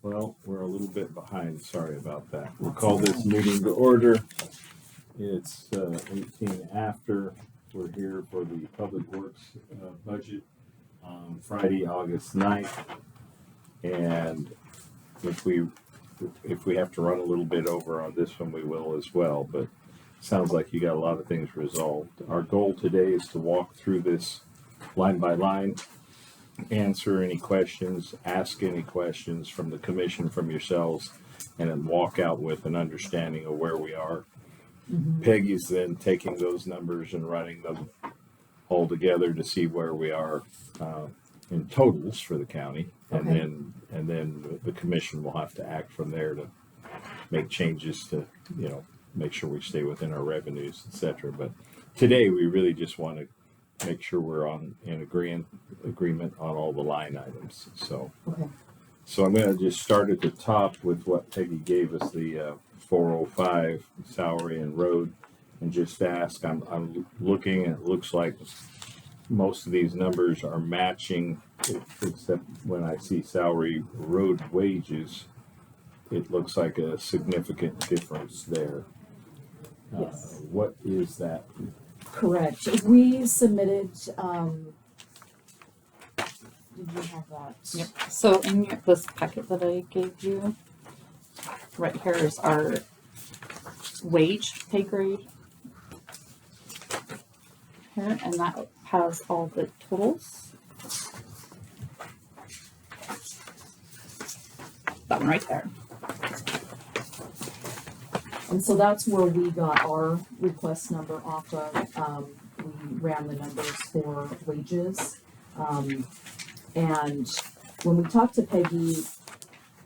Well, we're a little bit behind. Sorry about that. We'll call this meeting to order. It's 18 after. We're here for the Public Works budget on Friday, August 9th. And if we have to run a little bit over on this one, we will as well. But it sounds like you got a lot of things resolved. Our goal today is to walk through this line by line, answer any questions, ask any questions from the commission, from yourselves, and then walk out with an understanding of where we are. Mm-hmm. Peggy's then taking those numbers and running them all together to see where we are in totals for the county, and Okay. then the commission will have to act from there to make changes to make sure we stay within our revenues, etc. But today we really just want to make sure we're in agreement on all the line items. So I'm going to just start at the top with what Peggy gave us, the 405 salary and road, and just ask. I'm looking, and it looks like most of these numbers are matching, except when I see salary road wages, it looks like a significant difference there. Yes. What is that? Correct. We submitted, did you have that? Yep. So in this packet that I gave you, right here is our wage pay grade. Here, and that has all the totals. That one right there. And so that's where we got our request number off of. We ran the numbers for wages. And when we talked to Peggy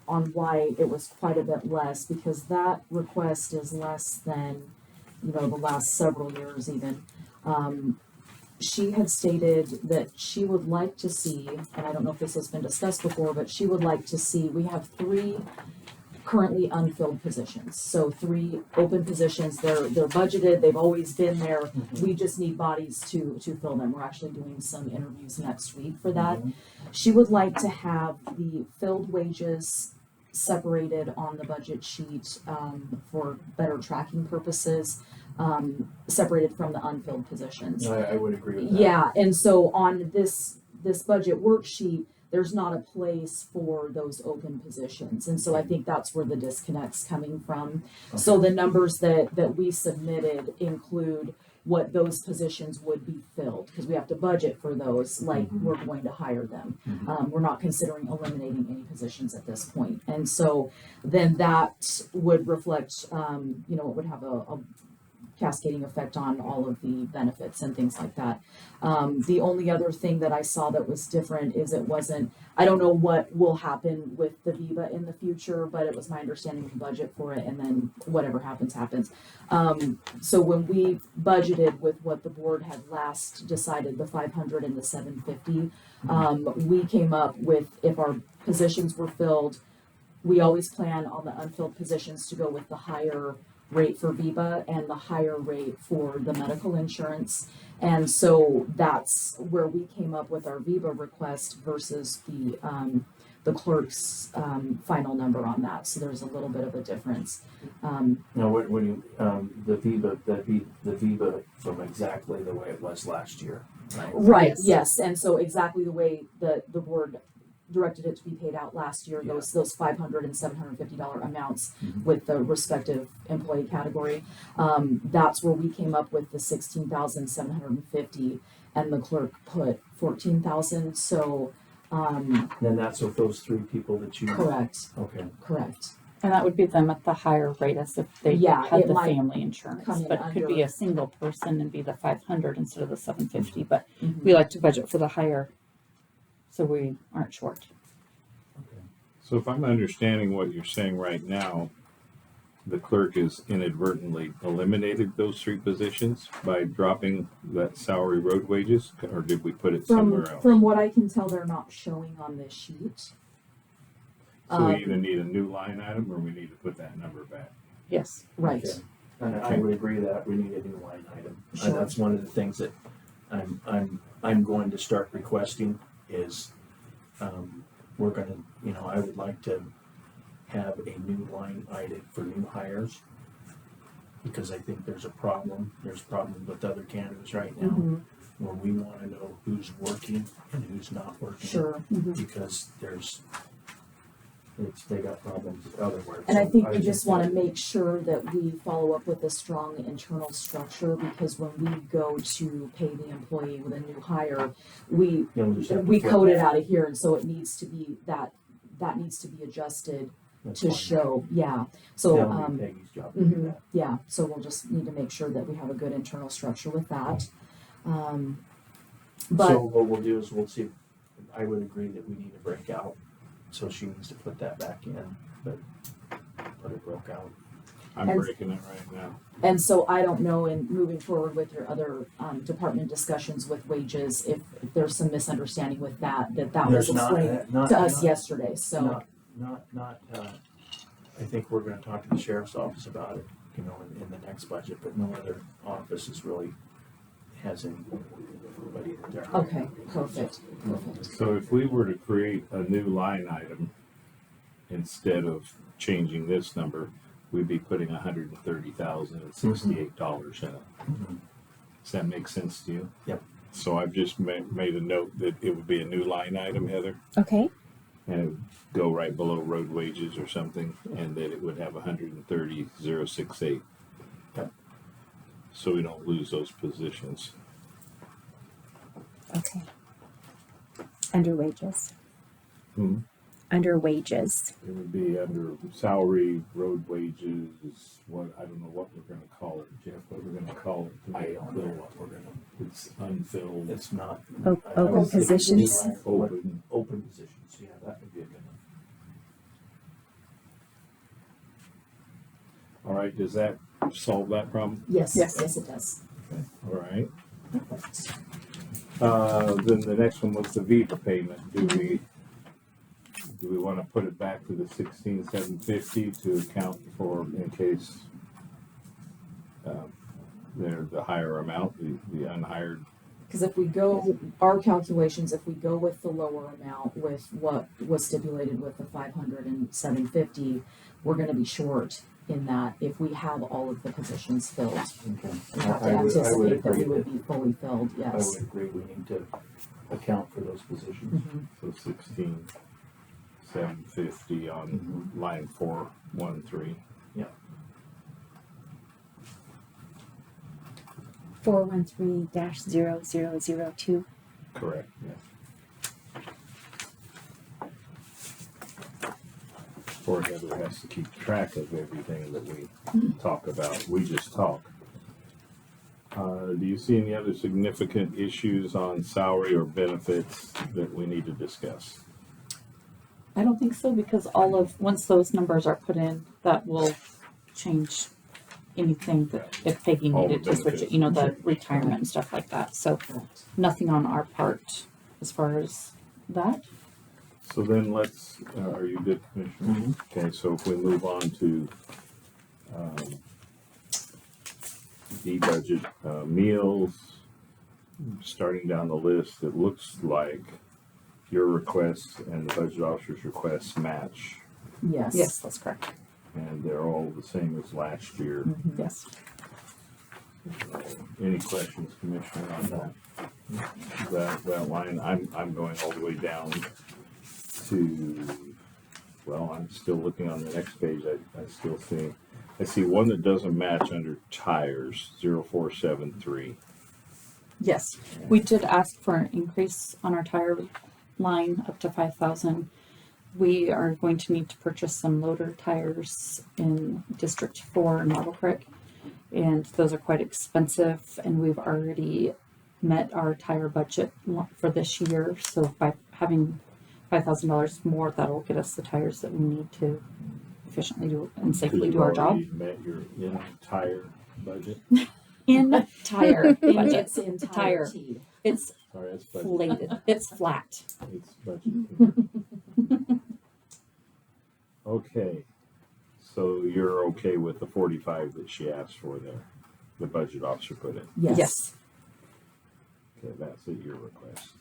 on why it was quite a bit less, because that request is less than, the last several years even. She had stated that she would like to see, and I don't know if this has been discussed before, but she would like to see, we have 3 currently unfilled positions. So 3 open positions, they're budgeted, they've always been there. Mm-hmm. We just need bodies to fill them. We're actually doing some interviews next week for that. Mm-hmm. She would like to have the filled wages separated on the budget sheet for better tracking purposes, separated from the unfilled positions. I would agree with that. Yeah, and so on this budget worksheet, there's not a place for those open positions. And so I think that's where the disconnect's coming from. Okay. So the numbers that we submitted include what those positions would be filled, because we have to budget for those like we're going to hire them. Mm-hmm. We're not considering eliminating any positions at this point. And so then that would reflect, it would have a cascading effect on all of the benefits and things like that. The only other thing that I saw that was different is I don't know what will happen with the VEBA in the future, but it was my understanding of the budget for it, and then whatever happens. So when we budgeted with what the board had last decided, the 500 and the 750, we came up with, if our positions were filled, we always plan on the unfilled positions to go with the higher rate for VEBA and the higher rate for the medical insurance. And so that's where we came up with our VEBA request versus the clerk's final number on that. So there's a little bit of a difference. Now, when you the VEBA from exactly the way it was last year, right? Right. Yes. And so exactly the way the board directed it to be paid out last year, those $500 and $750 amounts with the respective employee category. That's where we came up with the $16,750, and the clerk put $14,000. So then that's with those 3 people that you. Correct. Okay. Correct. And that would be them at the higher rate as if they had the family insurance. But it could be a single person and be the 500 instead of the 750. But we like to budget for the higher, so we aren't short. Okay. So if I'm understanding what you're saying right now, the clerk has inadvertently eliminated those 3 positions by dropping that salary road wages, or did we put it somewhere else? From what I can tell, they're not showing on this sheet. So we either need a new line item, or we need to put that number back. Yes. Right. Okay. And I would agree that we need a new line item. Sure. And that's one of the things that I'm going to start requesting is we're going to, I would like to have a new line item for new hires. Because I think there's a problem with other candidates right now, Mhm. where we wanna know who's working and who's not working. Sure. Because they got problems elsewhere. And I So think we just that- wanna make sure that we follow up with a strong internal structure, because when we go to pay the employee with a new hire, we You know, just have to we flip code it that. out of here, and so it needs to be that needs to be adjusted That's to fine. show, yeah. So, That'll be Peggy's job to do mhm, that. yeah, so we'll just need to make sure that we have a good internal structure with that. But, So what we'll do is we'll see, I would agree that we need to break out, so she needs to put that back in, but it broke out. I'm And- breaking it right now. and so I don't know, in moving forward with your other, department discussions with wages, if there's some misunderstanding with that was There's not, explained not, to us not- yesterday, so. Not, I think we're gonna talk to the sheriff's office about it, you know, in the next budget, but no other office is really has anybody that they're. Okay, perfect. So if we were to create a new line item, instead of changing this number, we'd be putting $130,068 in it. Mhm. Does that make sense to you? Yep. So I've just made a note that it would be a new line item, Heather, Okay. and it would go right below road wages or something, and that it would have 130,068. Yep. So we don't lose those positions. Okay. Under wages. Hmm. Under wages. It would be under salary, road wages, I don't know what we're gonna call it, Jeff, what we're gonna call it. to I make it don't know clear. what we're gonna, It's unfilled. it's not. O- I open would say positions. Open. Open positions, yeah, that would be a good one. All right, does that solve that problem? Yes, Yes. yes, it does. All right. Then the next one was the Viva payment. Do we want to put it back to the 16,750 to account for in case they're the higher amount, the unhired? Because if we go, our calculations, if we go with the lower amount with what was stipulated with the 500 and 750, we're gonna be short in that if we have all of the positions filled. Okay. We have to I would anticipate that we agree would be fully filled, I yes. would agree, we need to account for those positions. Mhm. So 16,750 on line 413. 413-0002. Correct, yes. Poor Heather has to keep track of everything that we talk about. We just talk. Do you see any other significant issues on salary or benefits that we need to discuss? I don't think so, because once those numbers are put in, that will change anything that if Peggy All the needed to switch it, the retirement and stuff like that. So Correct. nothing on our part as far as that. So then let's, are you good, Commissioner? Okay, so if we move on to the budget, meals, starting down the list, it looks like your requests and the budget officer's requests match, Yes. Yes, that's correct. and they're all the same as last year. Mhm. Yes. Any questions, Commissioner, on that line? I'm going all the way down to, well, I'm still looking on the next page. I see one that doesn't match under tires, 0473. Yes, we did ask for an increase on our tire line up to 5,000. We are going to need to purchase some loader tires in District 4 in Marble Creek, and those are quite expensive, and we've already met our tire budget for this year, so by having $5,000 more, that'll get us the tires that we need to efficiently do and safely do our job. You've met your entire budget? In tire In budget, its entirety. it's Sorry, that's budget. flated, it's flat. It's budget. Okay, so you're okay with the 45 that she asked for there, the budget officer put in? Yes. Okay, that's at your request.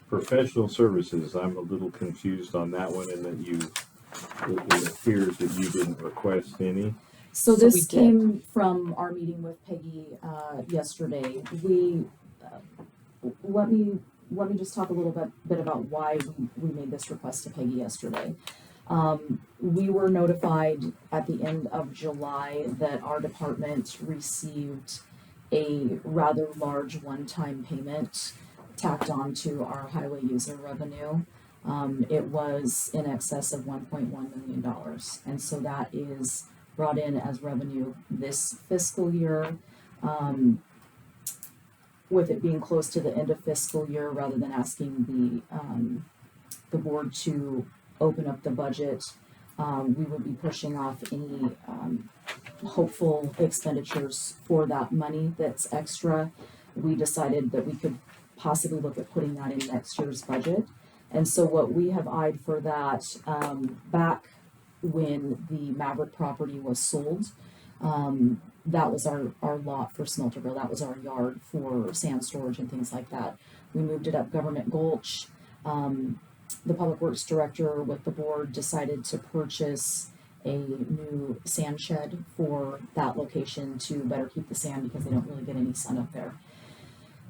Professional services, I'm a little confused on that one in that you it appears that you didn't request any. So So we this did. came from our meeting with Peggy, yesterday. Let me just talk a little bit about why we made this request to Peggy yesterday. We were notified at the end of July that our department received a rather large one-time payment tacked on to our highway user revenue. It was in excess of $1.1 million. And so that is brought in as revenue this fiscal year. With it being close to the end of fiscal year, rather than asking the board to open up the budget, we would be pushing off any hopeful expenditures for that money that's extra. We decided that we could possibly look at putting that in next year's budget. And so what we have eyed for that, back when the Maverick property was sold, that was our lot for Smelterville. That was our yard for sand storage and things like that. We moved it up Government Gulch. The Public Works Director with the board decided to purchase a new sand shed for that location to better keep the sand because they don't really get any sun up there.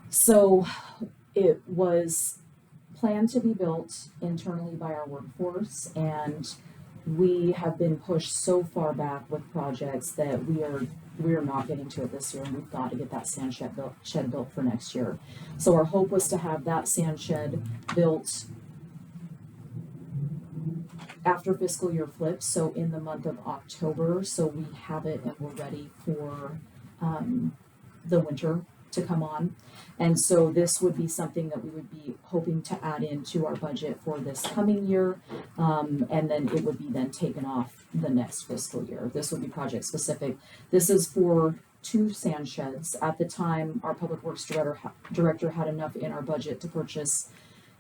So it was planned to be built internally by our workforce, and we have been pushed so far back with projects that we are not getting to it this year, and we've got to get that sand shed built for next year. So our hope was to have that sand shed built after fiscal year flips, so in the month of October, so we have it and we're ready for the winter to come on. And so this would be something that we would be hoping to add into our budget for this coming year, and then it would be then taken off the next fiscal year. This would be project specific. This is for 2 sand sheds. At the time, our Public Works Director had enough in our budget to purchase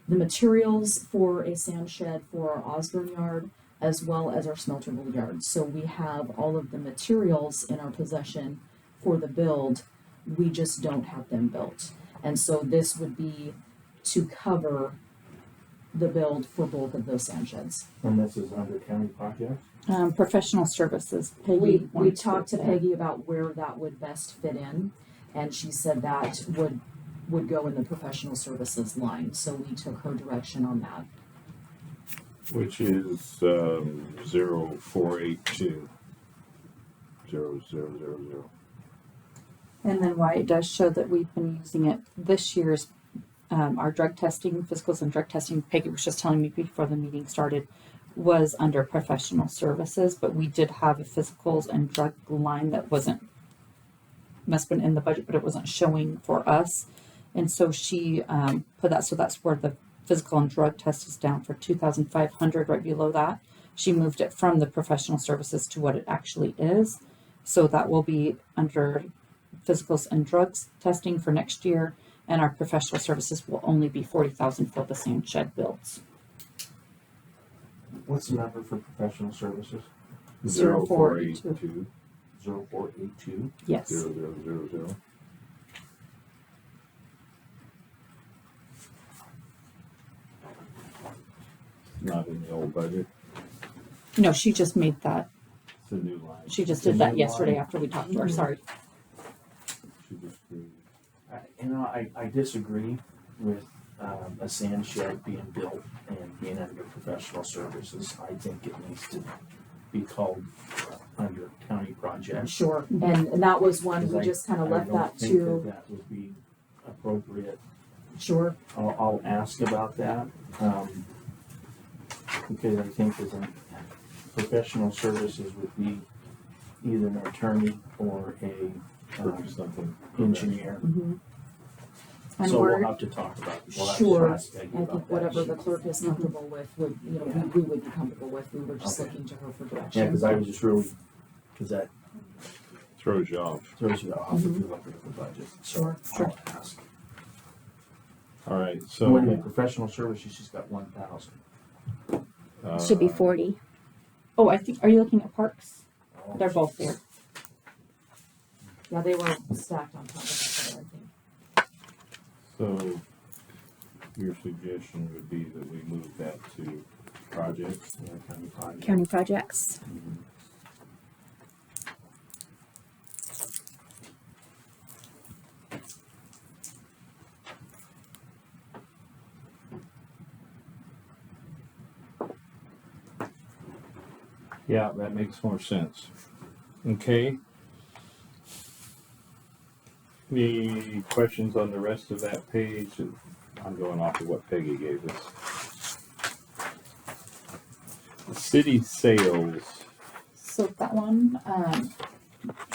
the materials for a sand shed for our Osborne yard as well as our Smelterville yard. So we have all of the materials in our possession for the build. We just don't have them built. And so this would be to cover the build for both of those sand sheds. And this is under county projects? Professional services. Peggy We wanted talked to put Peggy about where that would best fit in, and she said that would go in the professional services line. So we took her direction on that. Which is 0482 0000. And then why it does show that we've been using it this year's, our drug testing, physicals and drug testing, Peggy was just telling me before the meeting started, was under professional services, but we did have a physicals and drug line that must have been in the budget, but it wasn't showing for us. And so she put that, so that's where the physical and drug test is down for 2,500 right below that. She moved it from the professional services to what it actually is. So that will be under physicals and drugs testing for next year, and our professional services will only be 40,000 for the sand shed builds. What's the number for professional services? 0482. 0482? Yes. 0000. Not in the old budget. No, she just made that. It's a new line. She just The did that new yesterday line. after we talked to her. Sorry. She just created. I disagree with a sand shed being built and being under professional services. I think it needs to be called under county projects. Sure. And that was one, Because we just kind of I left don't that think to, that would be appropriate. sure. I'll ask about that, because I think as a professional services would be either an attorney or a Or something. engineer. Mhm. And So we're, we'll have to talk about, we'll have Sure. to ask Peggy I about think that. whatever the clerk is comfortable with would, Yeah. we would be comfortable with. We were just Okay. looking to her for Yeah, direction. because I was just really, because that Throws you off. throws you off if you're looking at the budget. So Sure, sure. I'll ask. All right, So wait a so. minute, professional services, she's got 1,000. Should be 40. Oh, I think, are you looking at parks? They're both there. Yeah, they were stacked on top of each other, I think. So your suggestion would be that we move that to projects, county. County projects. Yeah, that makes more sense. Okay. Any questions on the rest of that page? I'm going off of what Peggy gave us. City sales. So that one,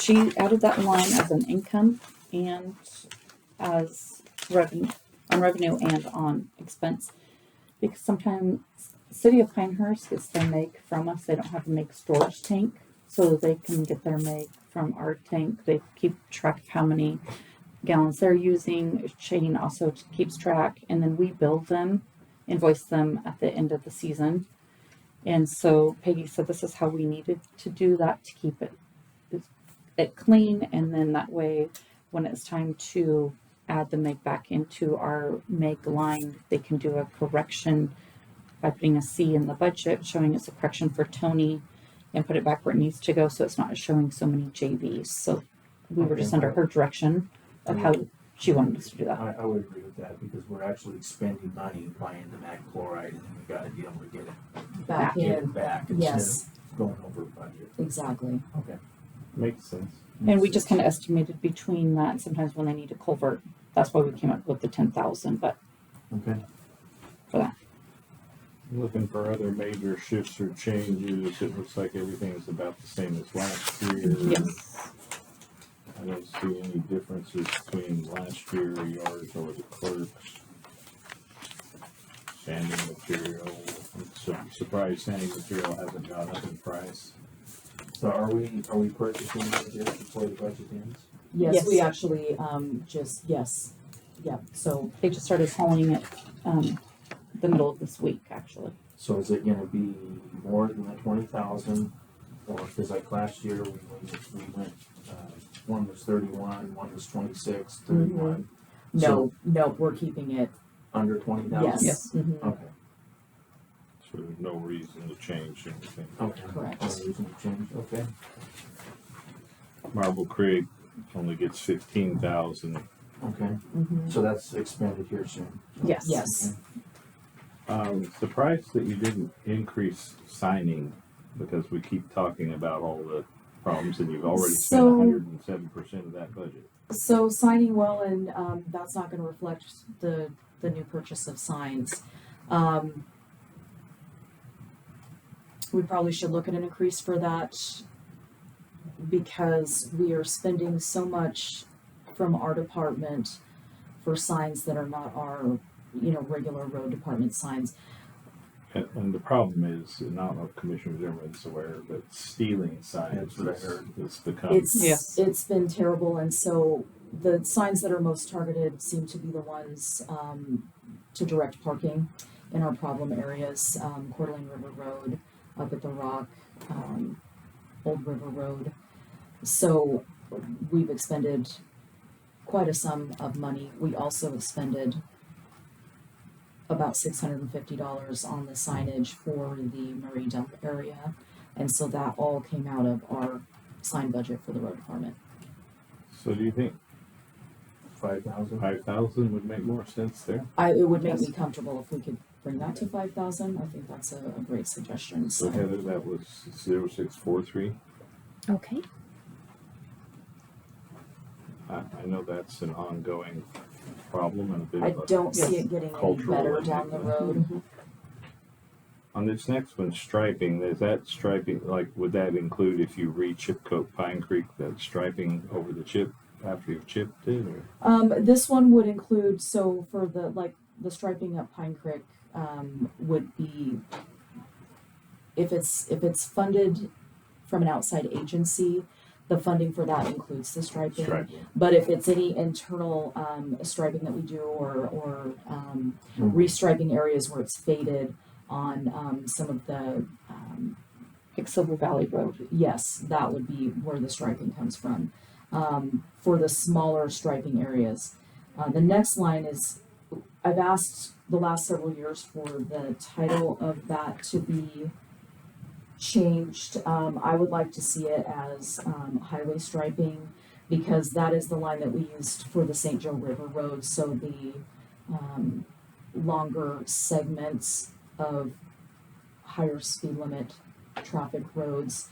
she added that line as an income and as revenue, on revenue and on expense. Because sometimes City of Pinehurst gets their make from us. They don't have a make storage tank, so they can get their make from our tank. They keep track of how many gallons they're using. Shane also keeps track, and then we bill them, invoice them at the end of the season. And so Peggy said this is how we needed to do that to keep it clean, and then that way when it's time to add the make back into our make line, they can do a correction by putting a C in the budget showing it's a correction for Tony and put it back where it needs to go, so it's not showing so many JVs. So we were just under her direction of how she wanted us to do that. I would agree with that, because we're actually spending money buying the mag chloride, and then we gotta be able to get it Back get in, it back instead yes, of going over budget. exactly. Okay. Makes sense. And we just kind of estimated between that, and sometimes when they need a culvert, that's why we came up with the 10,000, but Okay. for that. Looking for other major shifts or changes. It looks like everything is about the same as last year. Yes. I don't see any differences between last year, yours or the clerks. Sanding material, I'm surprised sanding material hasn't gone up in price. So are we purchasing it just before the budget ends? Yes, Yes. we actually, so They just started hauling it the middle of this week, actually. So is it gonna be more than the 20,000? Or, cause like last year, we went, one was 31, one was 26, 31, no, we're keeping it, under 20,000? yes. Yes. Mhm, Okay, So there's no reason to change anything. okay. Correct. No reason to change, okay. Marble Creek only gets 15,000. Okay, mhm. so that's expended here soon. Yes. Yes, Surprised that you didn't increase signing, because we keep talking about all the problems and you've already spent So- 107% of that budget. so signing well, and, that's not gonna reflect the new purchase of signs. We probably should look at an increase for that, because we are spending so much from our department for signs that are not our, regular road department signs. And the problem is, and I don't know if Commissioner Zimmerman's aware, but stealing signs That's what I heard. has become. Yes. It's been terrible, and so the signs that are most targeted seem to be the ones, to direct parking in our problem areas, Coeur d'Alene River Road, up at the Rock, Old River Road. So we've expended quite a sum of money. We also expended about $650 on the signage for the Murray Dump area. And so that all came out of our sign budget for the road department. So do you think 5,000? 5,000 would make more sense there? It would make Yes. me comfortable if we could bring that to 5,000. I think that's a great suggestion, So so. Heather, that was 0643. Okay. I know that's an ongoing problem and a bit I of a. don't see Yes. it getting any Cultural better and down the everything. road. On this next one, striping, is that striping, like, would that include if you re-chip coat Pine Creek, that striping over the chip after you've chipped it, or? This one would include, so for the striping up Pine Creek, would be, if it's funded from an outside agency, the funding for that includes the striping. Striping. But if it's any internal, striping that we do or restriping areas where it's faded on, some of the, Like Silver Valley Road. yes, that would be where the striping comes from. For the smaller striping areas. The next line is, I've asked the last several years for the title of that to be changed. I would like to see it as highway striping, because that is the line that we used for the St. Joe River Road. So the longer segments of higher speed limit traffic roads,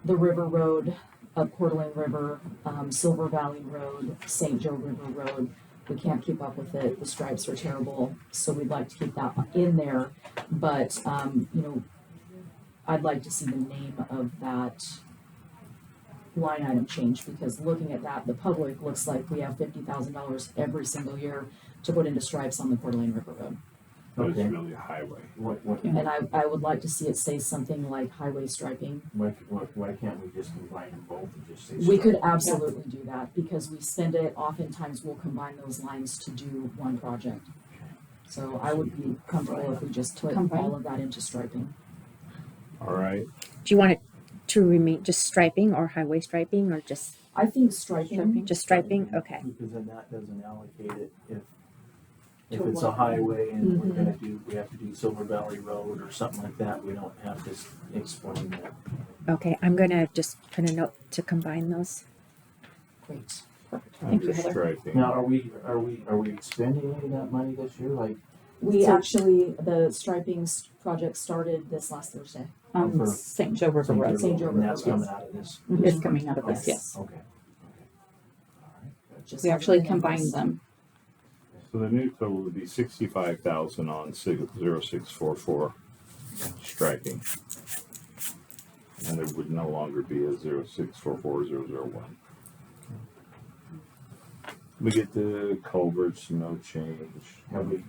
the River Road, up Coeur d'Alene River, Silver Valley Road, St. Joe River Road. We can't keep up with it. The stripes are terrible, so we'd like to keep that in there. But I'd like to see the name of that line item change, because looking at that, the public looks like we have $50,000 every single year to put into stripes on the Coeur d'Alene River Road. But it's Okay. really a highway. What, And I would like to see it say something like highway striping. why can't we just combine them both and just say? We could strike? absolutely do that, because we spend it, oftentimes we'll combine those lines to do one project. So I would be comfortable if we just put Combine. all of that into striping. All right, Do you want it to remain just striping or highway striping or just I think striping, just striping? Okay. Because then that doesn't allocate it if To it's a what? highway and Mhm. we have to do Silver Valley Road or something like that, we don't have to explain that. Okay. I'm gonna just put a note to combine those. great. Thank you, under Heather. striping. Now, are we expending any of that money this year? Like, We So- actually, the striping project started this last Thursday. For St. Joe River Road. St. Joe and that's River, coming yes. out of this? It's coming out of this, Yes. yes. Okay. All right. Good. Just We haven't actually been combined invoiced. them. So the new total would be 65,000 on 0644 striping. And there would no longer be a 0644001. We get the culverts, no change. Do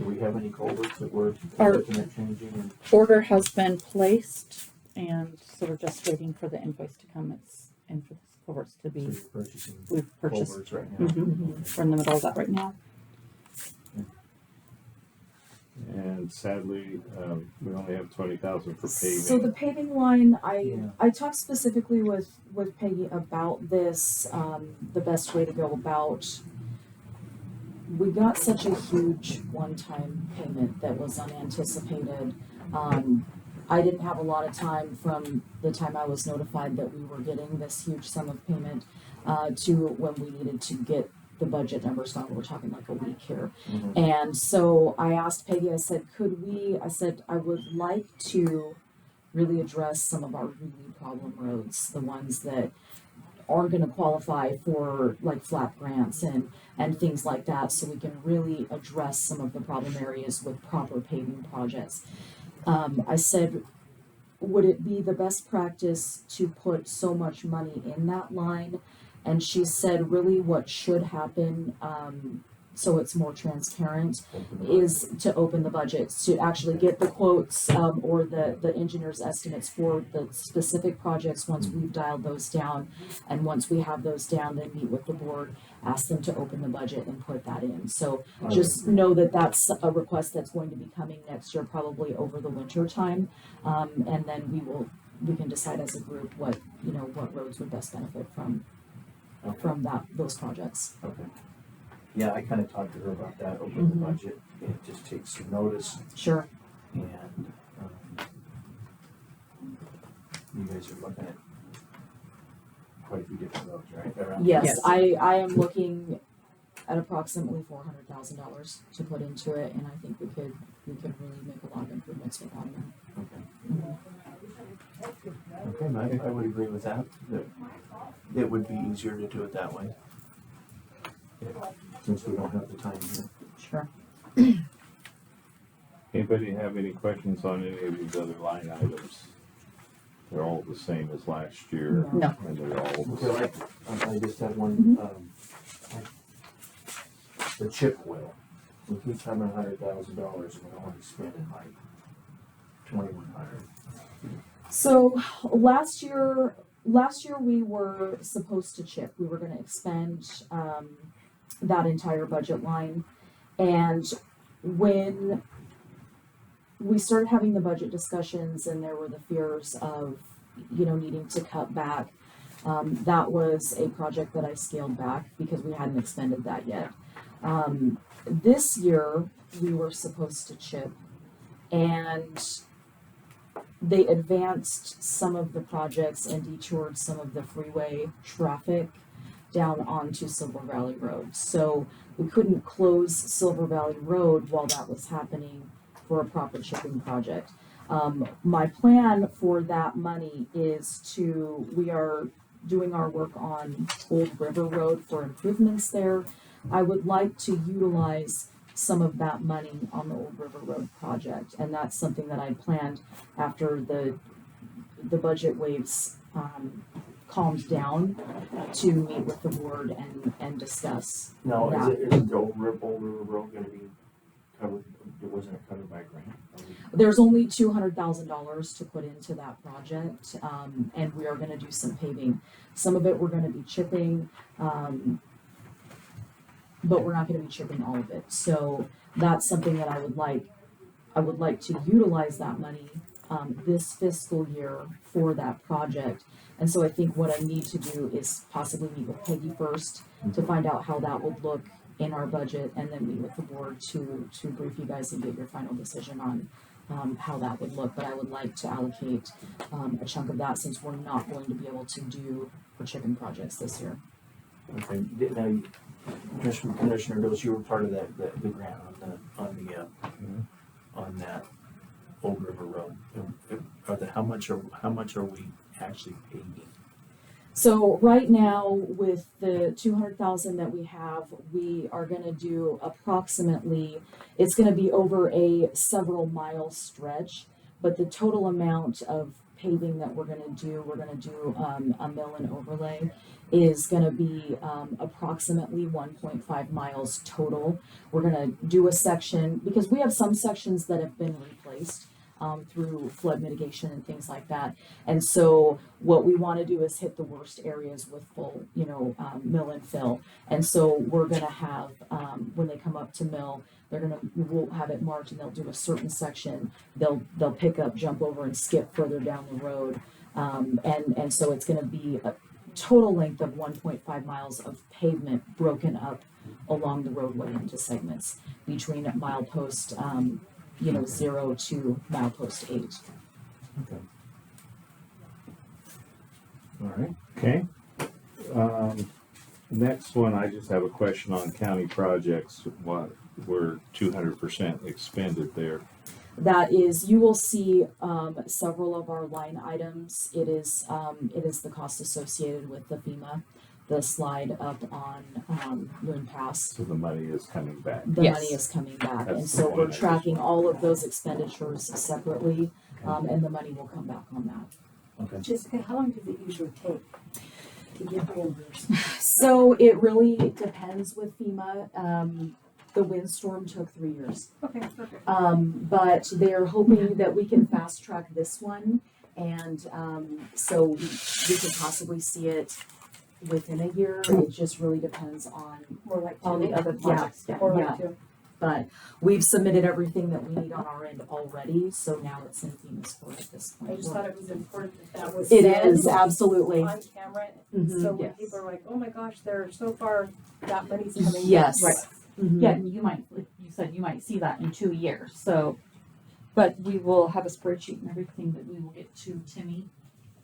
we have any culverts that we're Our- looking at changing? And Order has been placed, and so we're just waiting for the invoice to come. It's in for the culverts to so be, you're purchasing we've purchased. culverts right now? Mhm. We're in the middle of that right now. And sadly, we only have 20,000 for paving. So the paving line, Yeah. I talked specifically with Peggy about this, the best way to go about. We got such a huge one-time payment that was unanticipated. I didn't have a lot of time from the time I was notified that we were getting this huge sum of payment, to when we needed to get the budget numbers done. We're talking like a week here. Mhm. And so I asked Peggy, I said, I would like to really address some of our really problem roads, the ones that are gonna qualify for like flap grants and things like that, so we can really address some of the problem areas with proper paving projects. I said, would it be the best practice to put so much money in that line? And she said, really what should happen, so it's more transparent, is to open the budgets, to actually get the quotes, or the engineer's estimates for the specific projects once we've dialed those down. And once we have those down, then meet with the board, ask them to open the budget and put that in. So just know that that's a request that's going to be coming next year, probably over the winter time. And then we can decide as a group what roads would best benefit from those projects. Okay. Yeah, I kind of talked to her about that, open the Mhm. budget, and it just takes some notice, Sure. and, you guys are looking at quite a few different roads, right? Around- Yes, Yes. I am looking at approximately $400,000 to put into it, and I think we could really make a lot of improvements with that. Okay. Okay, I would agree with that it would be easier to do it that way. Yeah, since we don't have the time here. Sure. Anybody have any questions on any of these other line items? They're all the same as last year. No. And they're all the Okay, same. I just had one, the chip oil. We keep having $100,000 and we're only spending like 2,100. So last year we were supposed to chip. We were going to expend that entire budget line, and when we started having the budget discussions and there were the fears of needing to cut back, that was a project that I scaled back because we hadn't expended that yet. This year, we were supposed to chip, and they advanced some of the projects and detoured some of the freeway traffic down onto Silver Valley Road. So we couldn't close Silver Valley Road while that was happening for a proper chipping project. My plan for that money is we are doing our work on Old River Road for improvements there. I would like to utilize some of that money on the Old River Road project, and that's something that I planned after the budget waves calmed down to meet with the board and discuss. No, Yeah. is the Old River Road gonna be covered, wasn't it covered by a grant? There's only $200,000 to put into that project, and we are gonna do some paving. Some of it we're gonna be chipping, but we're not gonna be chipping all of it. So that's something that I would like to utilize that money, this fiscal year for that project. And so I think what I need to do is possibly meet with Peggy first to find out how that would look in our budget, and then meet with the board to brief you guys and get your final decision on how that would look. But I would like to allocate a chunk of that, since we're not going to be able to do for chipping projects this year. Okay, now, Commissioner Doss, you were part of the grant on that Old River Road. How much are we actually paying? So right now, with the 200,000 that we have, we are gonna do approximately, it's gonna be over a several mile stretch, but the total amount of paving that we're gonna do a mill and overlay, is gonna be approximately 1.5 miles total. We're gonna do a section, because we have some sections that have been replaced through flood mitigation and things like that. And so what we want to do is hit the worst areas with full, mill and fill. And so we're going to have, when they come up to mill, we'll have it marked, and they'll do a certain section. They'll pick up, jump over, and skip further down the road. And so it's going to be a total length of 1.5 miles of pavement broken up along the roadway into segments between milepost 0 to milepost 8. Okay. All right. Okay. Next one, I just have a question on county projects. What were 200% expended there? That is, you will see several of our line items. It is the cost associated with the FEMA, the slide up on Moon Pass. So the money is coming back. The Yes. money is coming back, That's and the so one we're I just tracking wanted. all of those expenditures separately, and the money will come back on that. Okay. Jessica, how long does it usually take to get reimbursed? So it really depends with FEMA. The windstorm took 3 years. Okay, perfect. But they're hoping that we can fast track this one, and so we could possibly see it within a year. It just really depends on More like all the two. other projects. More like Yeah, two. but we've submitted everything that we need on our end already, so now it's in FEMA's court at this point. I just thought it was important that was It said is, absolutely. on camera, Mhm, so when yes. people are like, oh my gosh, they're so far, that money's coming. Yes. Right. Mhm. Yeah, and you said you might see that in 2 years, so, but we will have a spreadsheet and everything that we will get to Timmy,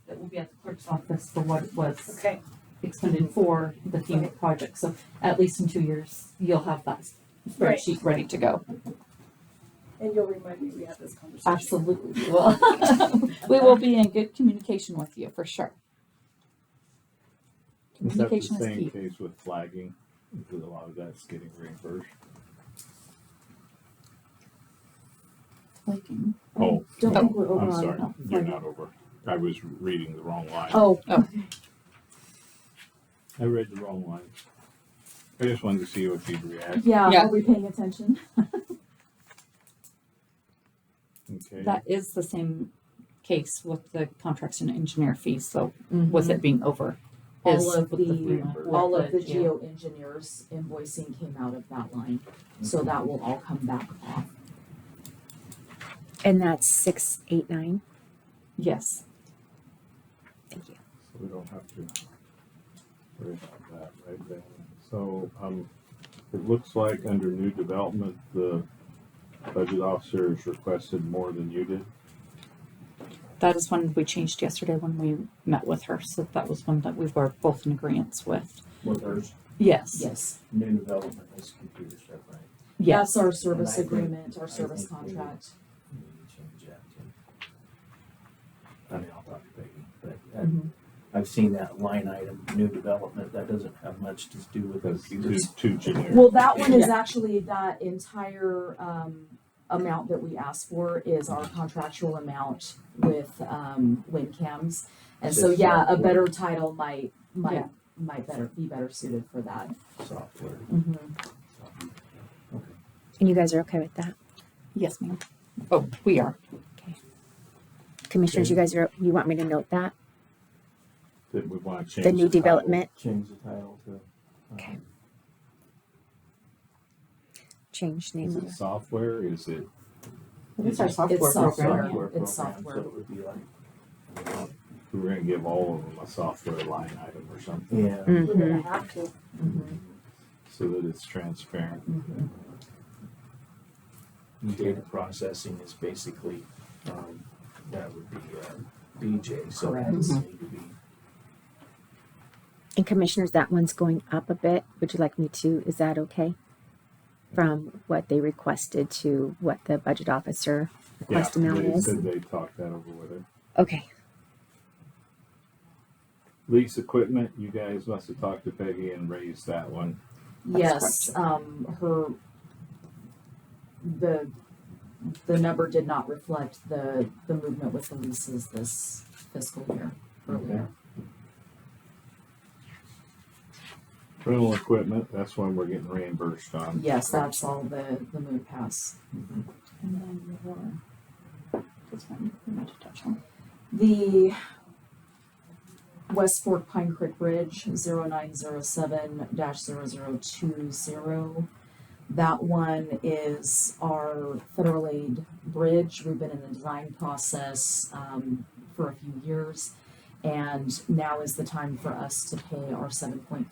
that will be at the clerk's office for what it was Okay, expended for the FEMA project, so at least in 2 years, you'll have that spreadsheet ready to go. and you'll remind me we had this conversation. Absolutely, we will. We will be in good communication with you, for sure. Is that the Communication is same key. case with flagging? Because a lot of that's getting reimbursed. Flaking. Oh, Don't no, think we're over I'm on- sorry. no, You're flagging. not over. I was reading the wrong line. Oh, I read the wrong line. I just wanted to see if you'd react. yeah, Yeah. are we paying attention? Okay. That is the same case with the contracts and engineer fees, so Mm-hmm. with it being over. is All of with the, FEMA, all with of the yeah. geoengineers invoicing came out of that line, so that will all come back off. And that's 689. Yes, Thank you. So we don't have to worry about that right then. So, It looks like under new development, the budget officer has requested more than you did. That is one we changed yesterday when we met with her, so that was one that we were both in agreement with. With hers, Yes. Yes. new development is computer stuff, right? That's our service And I think- agreement, our service I think we- contract. We need to change that too. I mean, I'll talk to Peggy, but Mhm. I've seen that line item, new development, that doesn't have much to do with That's computers. too generic. Well, that one is actually that entire amount that we asked for is our contractual amount with WinCams. And so, Just yeah, a software. better title might Yeah. be better suited for that. Software. Okay. And you guys are okay with that? Yes, ma'am. Oh, we are. Commissioners, Okay. you want me to note that? That we want to change. The new title. development, Change the title to. Okay. change name Is of it the, software? Is it? It's our software It's program. software. program, It's software. So it would be like, We're gonna give all of them a software line item or something. yeah. We're gonna Mhm. have to. Mhm. So that it's transparent. Mhm. Data processing is basically, that would be, BJ, so that Correct. would need to be. and commissioners, that one's going up a bit. Would you like me to, is that okay? From what they requested to what the budget officer requested amount They is? said they talked that over with her. Okay, Lease equipment, you guys must have talked to Peggy and raised that one. Yes, the number did not reflect the movement with the leases this fiscal year earlier. Rental equipment, that's one we're getting reimbursed on. Yes, that's all the moon pass. And then this one we meant to touch on. The West Fork Pine Creek Bridge 0907-0020. That one is our federal aid bridge. We've been in the design process for a few years, and now is the time for us to pay our $7.3